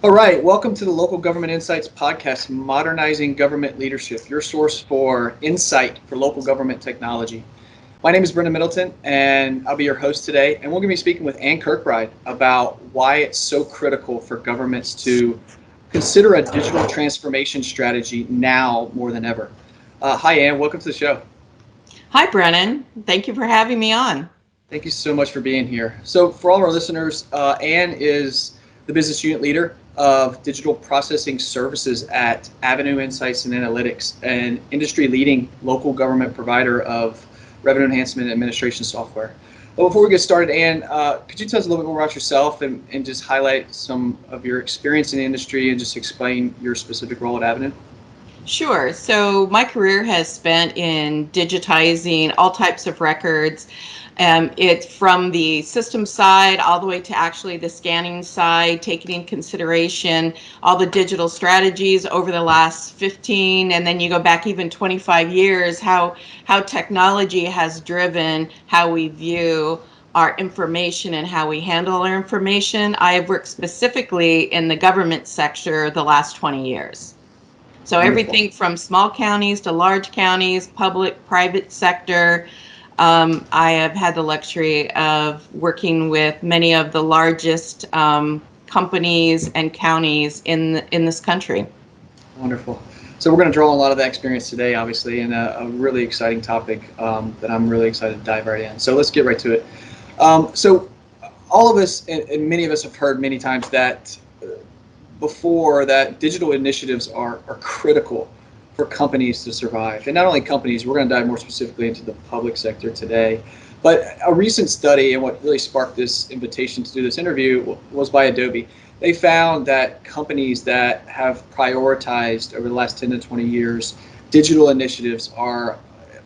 All right, welcome to the Local Government Insights podcast, Modernizing Government Leadership, your source for insight for local government technology. My name is Brendan Middleton, and I'll be your host today. And we're going to be speaking with Ann Kirkbride about why it's so critical for governments to consider a digital transformation strategy now more than ever. Hi, Ann. Welcome to the show. Hi, Brennan. Thank you for having me on. Thank you so much for being here. So for all our listeners, Ann is the business unit leader of digital processing services at Avenu Insights Analytics, an industry-leading local government provider of revenue enhancement and administration software. But before we get started, Ann, could you tell us a little bit more about yourself and just highlight some of your experience in the industry and just explain your specific role at Avenu? Sure. So my career has spent in digitizing all types of records. It's from the system side all the way to actually the scanning side, taking in consideration all the digital strategies over the last 15, and then you go back even 25 years, how technology has driven how we view our information and how we handle our information. I have worked specifically in the government sector the last 20 years. So Wonderful. everything from small counties to large counties, public, private sector. I have had the luxury of working with many of the largest companies and counties in this country. Wonderful. So we're going to draw on a lot of that experience today, obviously, and a really exciting topic that I'm really excited to dive right in. So let's get right to it. So all of us and many of us have heard many times that before that digital initiatives are critical for companies to survive. And not only companies, we're going to dive more specifically into the public sector today. But a recent study, and what really sparked this invitation to do this interview, was by Adobe. They found that companies that have prioritized over the last 10 to 20 years digital initiatives are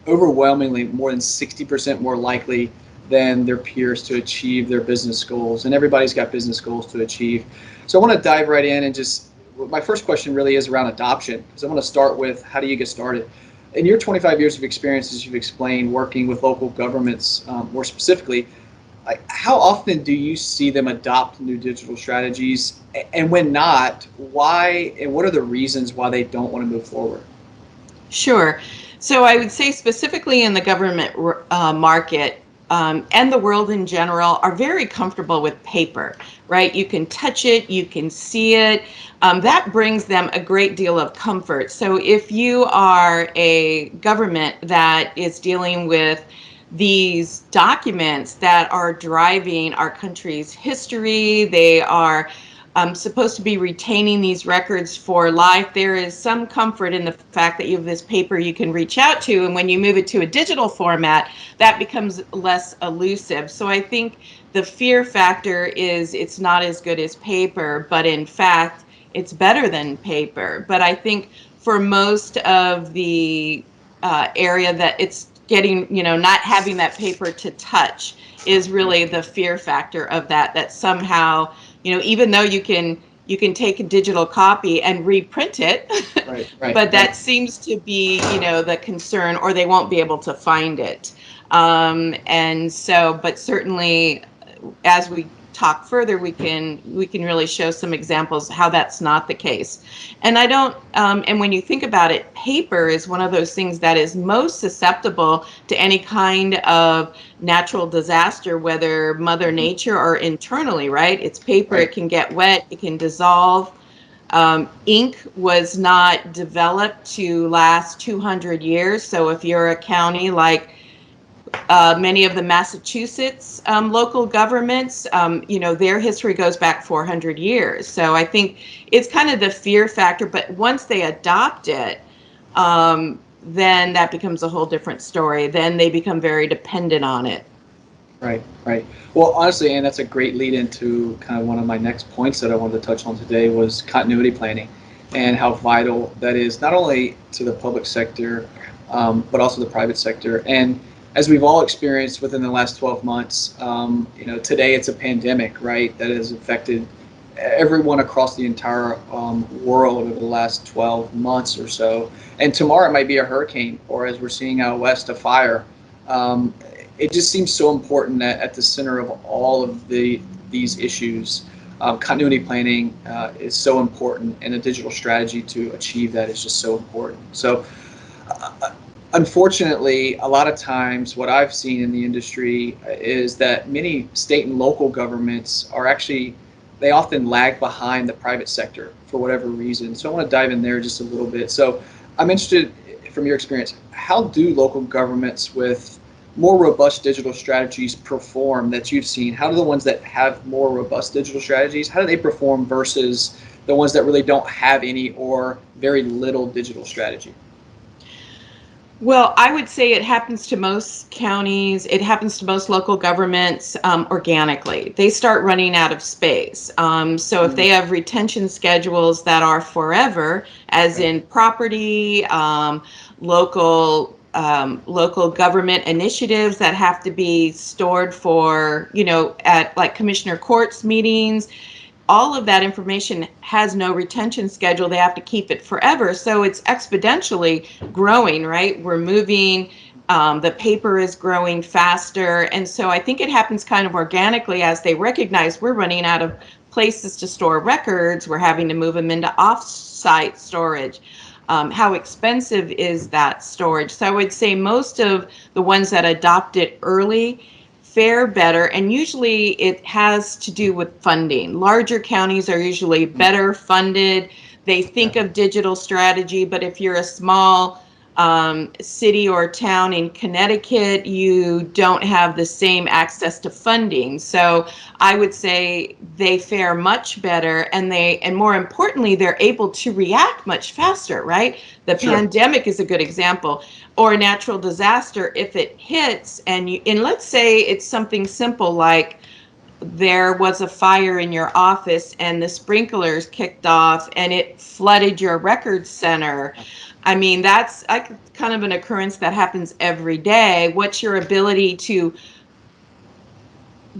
overwhelmingly more than 60% more likely than their peers to achieve their business goals. And everybody's got business goals to achieve. So I want to dive right in and just, my first question really is around adoption, because I want to start with how do you get started? In your 25 years of experience, as you've explained, working with local governments more specifically, how often do you see them adopt new digital strategies? And when not, why, and what are the reasons why they don't want to move forward? Sure. So I would say specifically in the government market, and the world in general are very comfortable with paper, right? You can touch it, you can see it. That brings them a great deal of comfort. So if you are a government that is dealing with these documents that are driving our country's history, they are supposed to be retaining these records for life. There is some comfort in the fact that you have this paper you can reach out to, and when you move it to a digital format, that becomes less elusive. So I think the fear factor is it's not as good as paper, but in fact, it's better than paper. But I think for most of the area that it's getting, not having that paper to touch is really the fear factor of that somehow, even though you can take a digital copy and reprint it, Right, right, but right. that seems to be, the concern, or they won't be able to find it. And so, but certainly, as we talk further, we can really show some examples how that's not the case. And I don't, and when you think about it, paper is one of those things that is most susceptible to any kind of natural disaster, whether Mother Mhm. Nature or internally, right? It's paper, Right. it can get wet, it can dissolve. Ink was not developed to last 200 years. So if you're a county like many of the Massachusetts local governments, their history goes back 400 years. So I think it's kind of the fear factor. But once they adopt it, then that becomes a whole different story. Then they become very dependent on it. Right, right. Well, honestly, and that's a great lead into kind of one of my next points that I wanted to touch on today was continuity planning and how vital that is, not only to the public sector, but also the private sector. And as we've all experienced within the last 12 months, today it's a pandemic, right, that has affected everyone across the entire world over the last 12 months or so. And tomorrow it might be a hurricane, or as we're seeing out west, a fire. Um, it just seems so important that at the center of all of these issues continuity planning is so important, and a digital strategy to achieve that is just so important. So unfortunately, a lot of times what I've seen in the industry is that many state and local governments are actually, they often lag behind the private sector for whatever reason. So I want to dive in there just a little bit. So I'm interested, from your experience, how do local governments with more robust digital strategies perform that you've seen? How do the ones that have more robust digital strategies, how do they perform versus the ones that really don't have any or very little digital strategy? Well, I would say it happens to most counties, it happens to most local governments organically. They start running out of space. So if they have retention schedules that are forever, as in property, local government initiatives that have to be stored for, at like commissioner courts meetings, all of that information has no retention schedule. They have to keep it forever. So it's exponentially growing, right? We're moving, the paper is growing faster. And so I think it happens kind of organically as they recognize we're running out of places to store records. We're having to move them into off-site storage. How expensive is that storage? So I would say most of the ones that adopt it early fare better, and usually it has to do with funding. Larger counties are usually better funded. They think of digital strategy, but if you're a small city or town in Connecticut, you don't have the same access to funding. So I would say they fare much better, and more importantly, they're able to react much faster, right? The pandemic is a good example, or a natural disaster. If it hits and let's say it's something simple like there was a fire in your office and the sprinklers kicked off and it flooded your records center. I mean, that's kind of an occurrence that happens every day. What's your ability to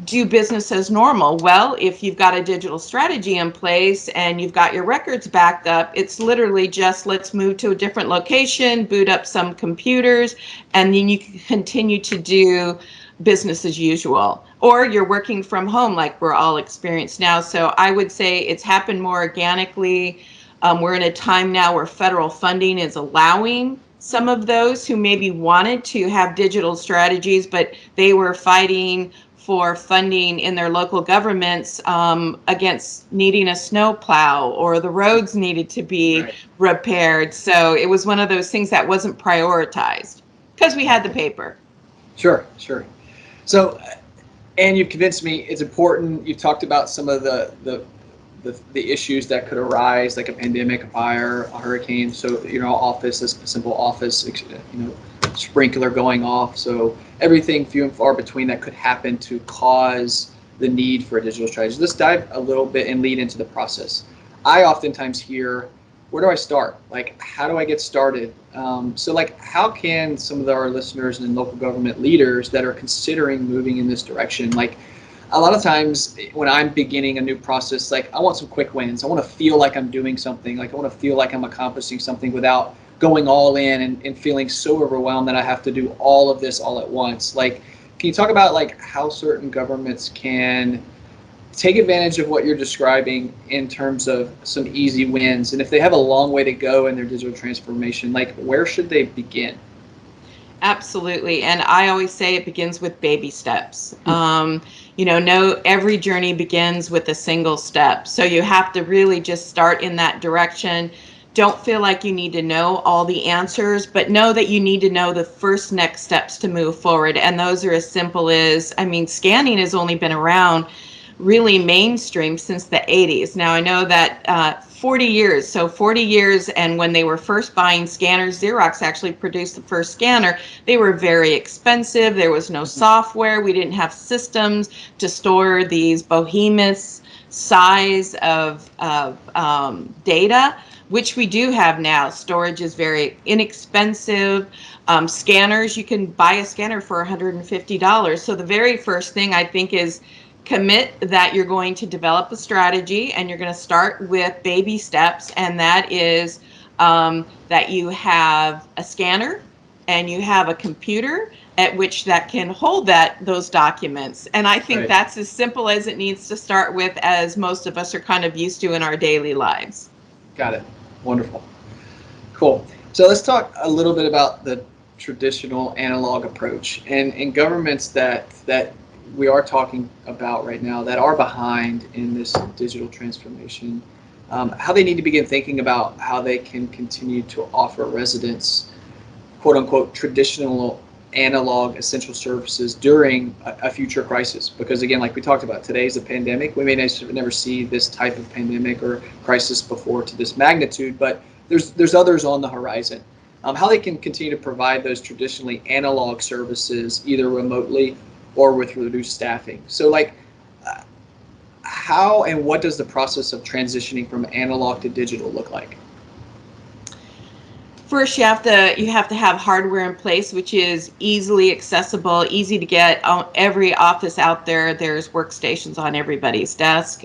do business as normal? Well, if you've got a digital strategy in place and you've got your records backed up, it's literally just let's move to a different location, boot up some computers, and then you can continue to do business as usual. Or you're working from home like we're all experienced now. So I would say it's happened more organically. We're in a time now where federal funding is allowing some of those who maybe wanted to have digital strategies, but they were fighting for funding in their local governments against needing a snow plow, or the roads needed to be repaired. So it was one of those things that wasn't prioritized because we had the paper. Sure. So, Ann, you've convinced me it's important. You've talked about some of the issues that could arise, like a pandemic, a fire, a hurricane. So, office, a simple office, sprinkler going off. So everything few and far between that could happen to cause the need for a digital strategy. Let's dive a little bit and lead into the process. I oftentimes hear, where do I start? Like, how do I get started? So how can some of our listeners and local government leaders that are considering moving in this direction, like, a lot of times when I'm beginning a new process, like, I want some quick wins. I want to feel like I'm doing something. Like, I want to feel like I'm accomplishing something without going all in and feeling so overwhelmed that I have to do all of this all at once. Like, can you talk about like how certain governments can take advantage of what you're describing in terms of some easy wins? And if they have a long way to go in their digital transformation, like, where should they begin? Absolutely. And I always say it begins with baby steps. Every journey begins with a single step. So you have to really just start in that direction. Don't feel like you need to know all the answers, but know that you need to know the first next steps to move forward. And those are as simple as, scanning has only been around really mainstream since the 80s. Now, I know that 40 years, and when they were first buying scanners, Xerox actually produced the first scanner. They were very expensive. There was no software. We didn't have systems to store these behemoths size of data, which we do have now. Storage is very inexpensive. Scanners, you can buy a scanner for $150. So the very first thing I think is commit that you're going to develop a strategy, and you're going to start with baby steps, and that is that you have a scanner and you have a computer at which that can hold those documents. And I think that's as simple as it needs to start with, as most of us are kind of used to in our daily lives. Got it. Wonderful. Cool. So let's talk a little bit about the traditional analog approach and governments that we are talking about right now that are behind in this digital transformation, how they need to begin thinking about how they can continue to offer residents, quote unquote, traditional analog essential services during a future crisis. Because again, like we talked about, today's a pandemic. We may never see this type of pandemic or crisis before to this magnitude, but there's others on the horizon. How they can continue to provide those traditionally analog services either remotely or with reduced staffing. So like, how and what does the process of transitioning from analog to digital look like? First, you have to have hardware in place, which is easily accessible, easy to get. Every office out there, there's workstations on everybody's desk.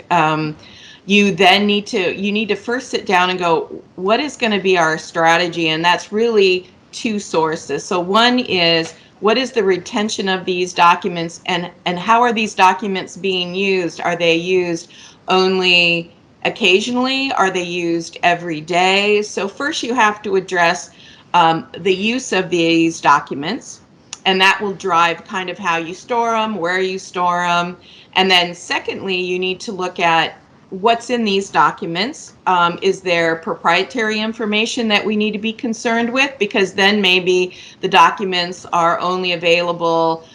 You then need to first sit down and go, what is going to be our strategy? And that's really two sources. So one is, what is the retention of these documents, and how are these documents being used? Are they used only occasionally? Are they used every day? So first you have to address the use of these documents, and that will drive kind of how you store them, where you store them. And then secondly, you need to look at what's in these documents. Is there proprietary information that we need to be concerned with? Because then maybe the documents are only available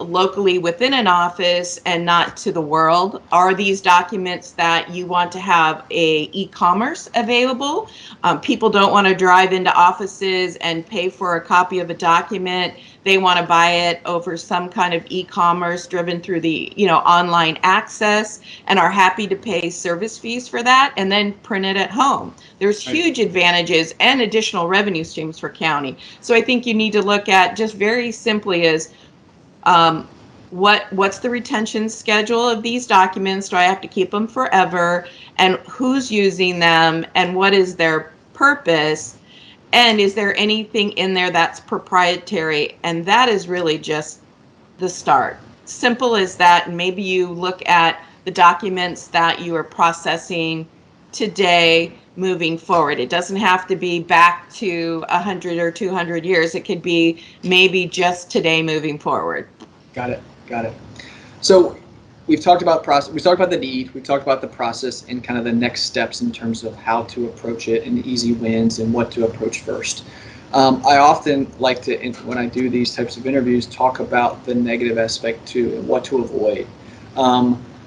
locally within an office and not to the world. Are these documents that you want to have a e-commerce available? People don't want to drive into offices and pay for a copy of a document. They want to buy it over some kind of e-commerce driven through the online access, and are happy to pay service fees for that and then print it at home. There's huge advantages and additional revenue streams for county. So I think you need to look at, just very simply, as what's the retention schedule of these documents? Do I have to keep them forever? And who's using them? And what is their purpose? And is there anything in there that's proprietary? And that is really just the start. Simple as that. And maybe you look at the documents that you are processing today moving forward. It doesn't have to be back to 100 or 200 years. It could be maybe just today moving forward. Got it. So we've talked about process, we've talked about the need, we've talked about the process and kind of the next steps in terms of how to approach it and easy wins and what to approach first. I often like to, when I do these types of interviews, talk about the negative aspect too and what to avoid.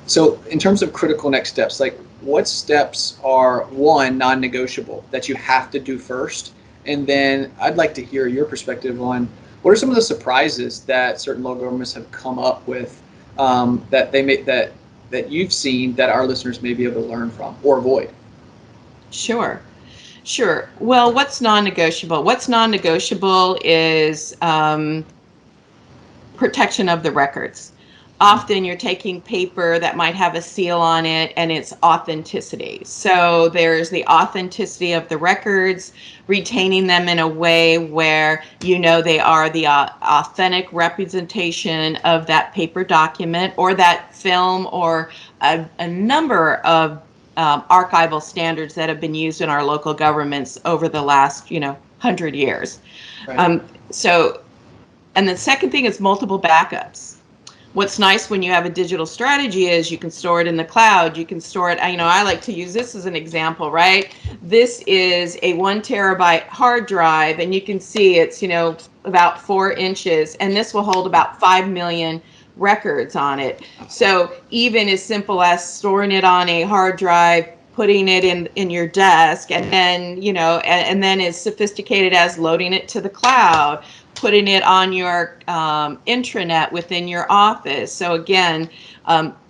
So in terms of critical next steps, like what steps are, one, non-negotiable that you have to do first? And then I'd like to hear your perspective on what are some of the surprises that certain local governments have come up with that you've seen that our listeners may be able to learn from or avoid? Sure. Well, what's non-negotiable? What's non-negotiable is protection of the records. Often you're taking paper that might have a seal on it and its authenticity. So there's the authenticity of the records, retaining them in a way where they are the authentic representation of that paper document or that film, or a number of archival standards that have been used in our local governments over the last 100 years. Right. And the second thing is multiple backups. What's nice when you have a digital strategy is you can store it in the cloud. You can store it, I like to use this as an example, right? This is a 1 terabyte hard drive, and you can see it's, about 4 inches, and this will hold about 5 million records on it. So even as simple as storing it on a hard drive, putting it in your desk, and then, and then as sophisticated as loading it to the cloud, putting it on your intranet within your office. So again,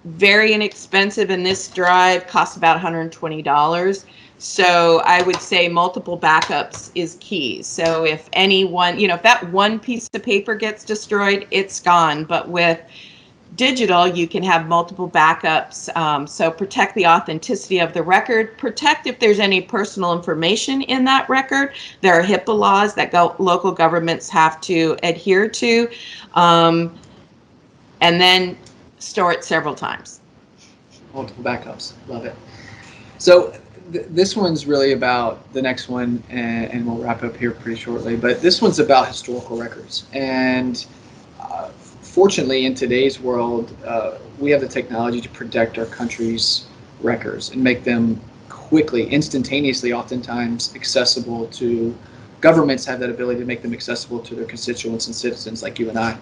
very inexpensive, and this drive costs about $120. So I would say multiple backups is key. So if anyone, if that one piece of paper gets destroyed, it's gone. But with digital, you can have multiple backups. So protect the authenticity of the record, protect if there's any personal information in that record. There are HIPAA laws that local governments have to adhere to, and then store it several times. Multiple backups. Love it. So this one's really about the next one, and we'll wrap up here pretty shortly. But this one's about historical records. And fortunately, in today's world, we have the technology to protect our country's records and make them quickly, instantaneously, oftentimes accessible to governments. Have that ability to make them accessible to their constituents and citizens like you and I.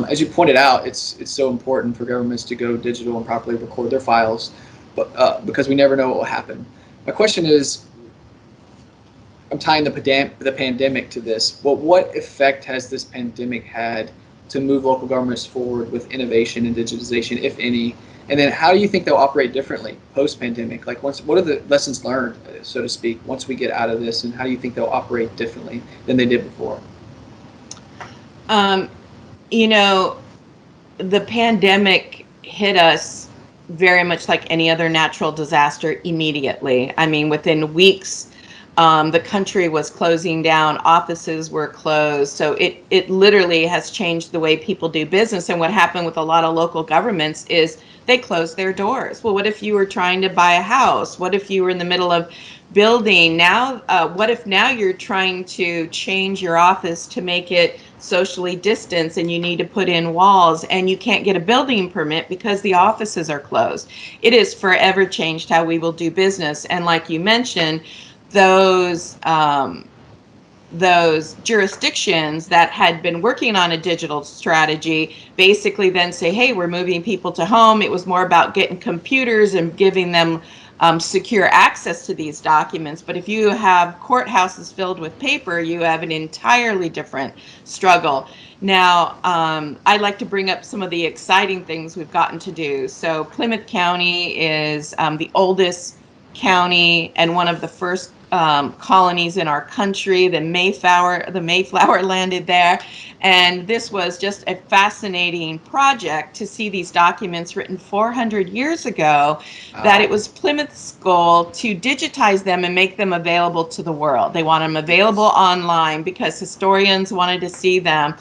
As you pointed out, it's so important for governments to go digital and properly record their files, but because we never know what will happen. My question is, I'm tying the pandemic to this, but what effect has this pandemic had to move local governments forward with innovation and digitization, if any? And then how do you think they'll operate differently post-pandemic? Like, what are the lessons learned, so to speak, once we get out of this, and how do you think they'll operate differently than they did before? You know, the pandemic hit us very much like any other natural disaster immediately. I mean, within weeks, the country was closing down, offices were closed. So it literally has changed the way people do business. And what happened with a lot of local governments is they closed their doors. Well, what if you were trying to buy a house? What if you were in the middle of building? Now, what if now you're trying to change your office to make it socially distanced and you need to put in walls and you can't get a building permit because the offices are closed? It has forever changed how we will do business. And like you mentioned, those jurisdictions that had been working on a digital strategy basically then say, hey, we're moving people to home. It was more about getting computers and giving them secure access to these documents. But if you have courthouses filled with paper, you have an entirely different struggle. Now, I'd like to bring up some of the exciting things we've gotten to do. So Plymouth County is the oldest county and one of the first colonies in our country. The Mayflower landed there, and this was just a fascinating project to see these documents written 400 years ago. That it was Plymouth's goal to digitize them and make them available to the world. They want them available online because historians wanted to see them.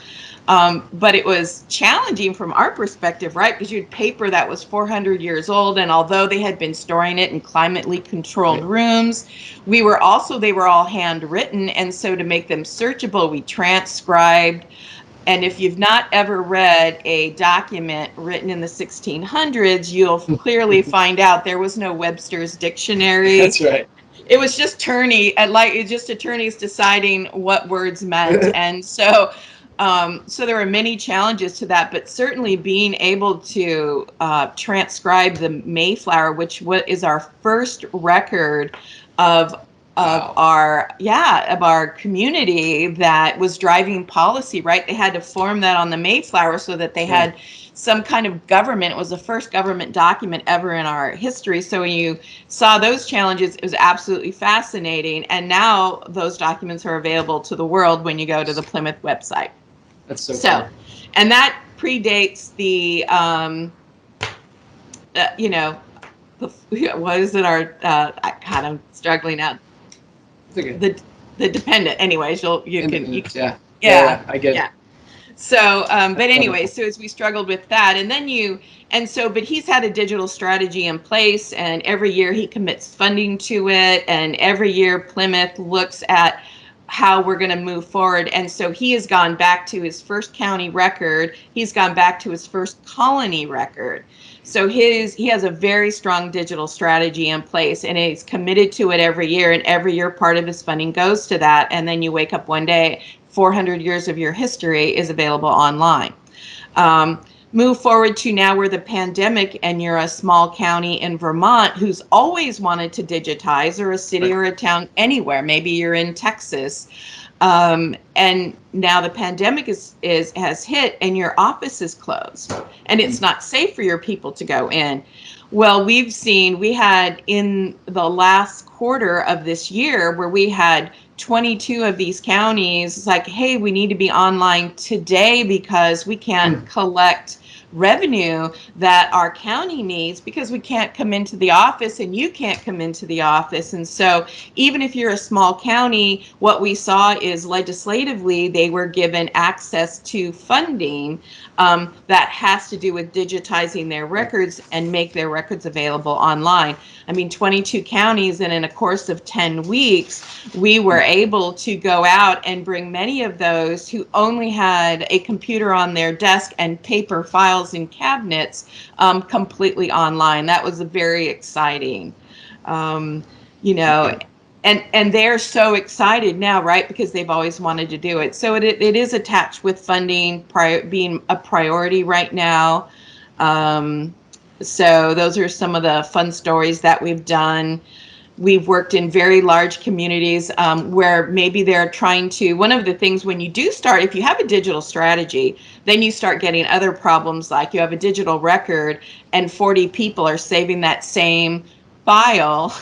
But it was challenging from our perspective, right? Because you had paper that was 400 years old, and although they had been storing it in climately controlled rooms, they were all handwritten, and so to make them searchable, we transcribed. And if you've not ever read a document written in the 1600s, you'll clearly find out there was no Webster's dictionary. That's right. It was just attorneys deciding what words meant, and so there are many challenges to that, but certainly being able to transcribe the Mayflower, which is our first record of our community that was driving policy, right? They had to form that on the Mayflower so that they had some kind of government. It was the first government document ever in our history. So when you saw those challenges, it was absolutely fascinating. And now those documents are available to the world when you go to the Plymouth website. That's so cool. And that predates the, what is it? I'm struggling out. Okay. The dependent. Anyways, you can. Yeah, I get it. So, but anyway, so as we struggled with that, but he's had a digital strategy in place, and every year he commits funding to it, and every year Plymouth looks at how we're going to move forward. And so he has gone back to his first county record. He's gone back to his first colony record. So he has a very strong digital strategy in place, and he's committed to it every year. And every year part of his funding goes to that. And then you wake up one day, 400 years of your history is available online. Move forward to now we're the pandemic, and you're a small county in Vermont who's always wanted to digitize, or a city or a town anywhere. Maybe you're in Texas. And now the pandemic has hit and your office is closed and it's not safe for your people to go in. Well, we had in the last quarter of this year where we had 22 of these counties, it's like, hey, we need to be online today because we can't collect revenue that our county needs because we can't come into the office and you can't come into the office. And so even if you're a small county, what we saw is legislatively they were given access to funding that has to do with digitizing their records and make their records available online. I mean, 22 counties, and in a course of 10 weeks, we were able to go out and bring many of those who only had a computer on their desk and paper files in cabinets completely online. That was very exciting. You know, and they're so excited now, right? Because they've always wanted to do it. So it is attached with funding being a priority right now. So those are some of the fun stories that we've done. We've worked in very large communities where maybe they're trying to, one of the things when you do start, if you have a digital strategy, then you start getting other problems like you have a digital record and 40 people are saving that same file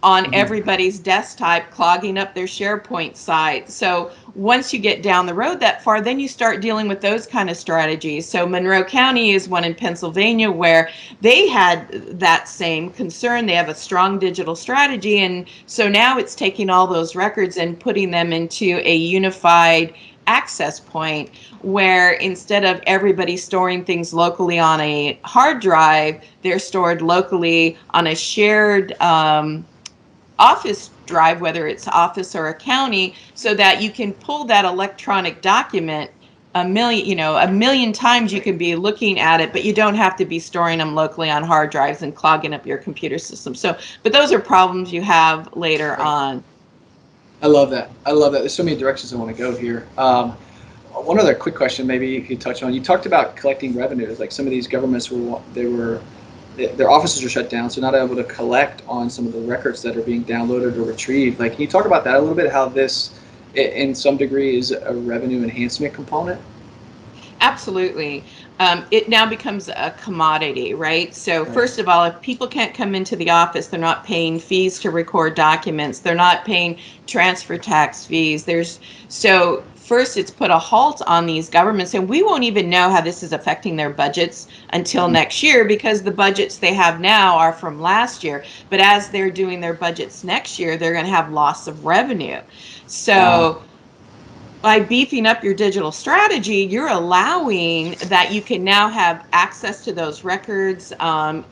on everybody's desktop, clogging up their SharePoint site. So once you get down the road that far, then you start dealing with those kind of strategies. So Monroe County is one in Pennsylvania where they had that same concern. They have a strong digital strategy. And so now it's taking all those records and putting them into a unified access point where instead of everybody storing things locally on a hard drive, they're stored locally on a shared office drive, whether it's office or a county, so that you can pull that electronic document a million times. You can be looking at it, but you don't have to be storing them locally on hard drives and clogging up your computer system. So, but those are problems you have later on. I love that. I love that. There's so many directions I want to go here. One other quick question, maybe you could touch on. You talked about collecting revenues. Like some of these governments their offices are shut down, so not able to collect on some of the records that are being downloaded or retrieved. Like, can you talk about that a little bit? How this, in some degree, is a revenue enhancement component? Absolutely. It now becomes a commodity, right? So first of all, if people can't come into the office, they're not paying fees to record documents. They're not paying transfer tax fees. So first it's put a halt on these governments, and we won't even know how this is affecting their budgets until next year because the budgets they have now are from last year. But as they're doing their budgets next year, they're going to have loss of revenue. So by beefing up your digital strategy, you're allowing that you can now have access to those records,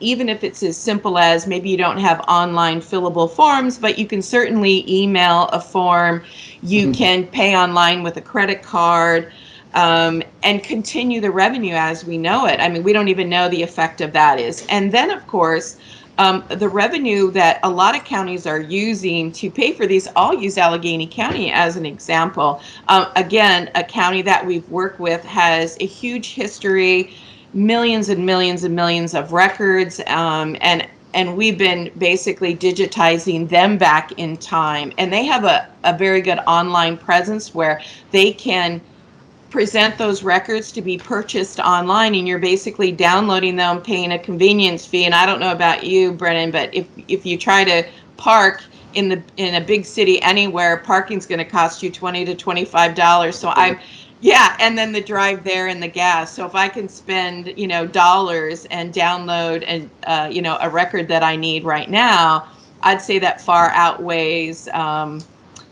even if it's as simple as maybe you don't have online fillable forms, but you can certainly email a form. You can pay online with a credit card and continue the revenue as we know it. I mean, we don't even know the effect of that is. And then, of course, the revenue that a lot of counties are using to pay for these, I'll use Allegheny County as an example. Again, a county that we've worked with has a huge history, millions and millions and millions of records, and we've been basically digitizing them back in time. And they have a very good online presence where they can present those records to be purchased online, and you're basically downloading them, paying a convenience fee. And I don't know about you, Brennan, but if you try to park in a big city anywhere, parking's going to cost you $20 to $25. So and then the drive there and the gas. So if I can spend dollars and download a record that I need right now, I'd say that far outweighs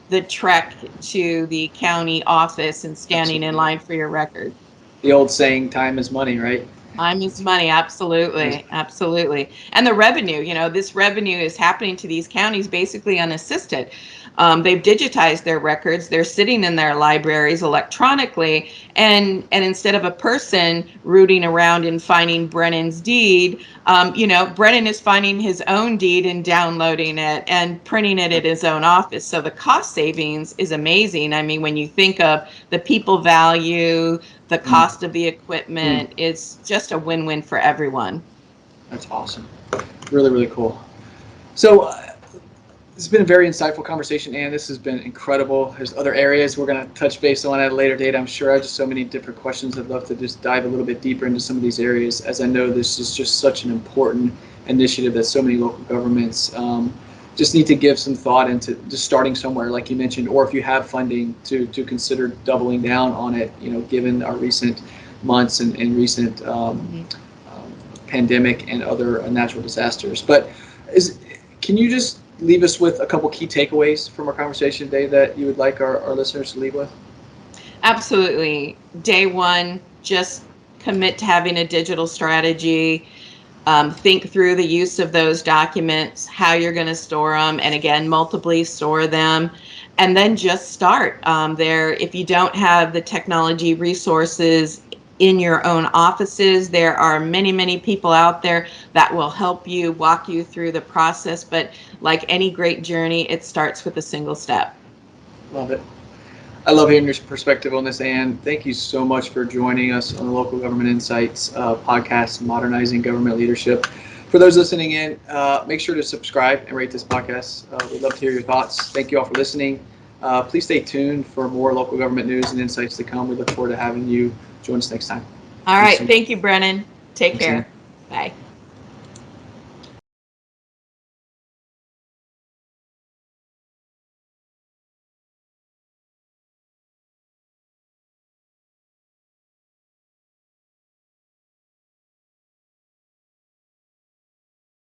the trek to the county office and standing in line for your record. The old saying, time is money, right? Time is money. Absolutely. Absolutely. And the revenue, this revenue is happening to these counties basically unassisted. They've digitized their records. They're sitting in their libraries electronically. And instead of a person rooting around and finding Brennan's deed, Brennan is finding his own deed and downloading it and printing it at his own office. So the cost savings is amazing. I mean, when you think of the people value, the cost of the equipment, it's just a win-win for everyone. That's awesome. Really, really cool. So it's been a very insightful conversation, Ann. This has been incredible. There's other areas we're going to touch base on at a later date. I'm sure I have just so many different questions. I'd love to just dive a little bit deeper into some of these areas, as I know this is just such an important initiative that so many local governments just need to give some thought into just starting somewhere, like you mentioned, or if you have funding to consider doubling down on it, given our recent months and recent pandemic and other natural disasters. But can you just leave us with a couple key takeaways from our conversation today that you would like our listeners to leave with? Absolutely. Day one, just commit to having a digital strategy. Think through the use of those documents, how you're going to store them, and again, multiply store them, and then just start. If you don't have the technology resources in your own offices, there are many, many people out there that will help you, walk you through the process. But like any great journey, it starts with a single step. Love it. I love hearing your perspective on this, Ann. Thank you so much for joining us on the Local Government Insights podcast, Modernizing Government Leadership. For those listening in, make sure to subscribe and rate this podcast. We'd love to hear your thoughts. Thank you all for listening. Please stay tuned for more local government news and insights to come. We look forward to having you join us next time. All right. Thank you, Brennan. Take care. Bye.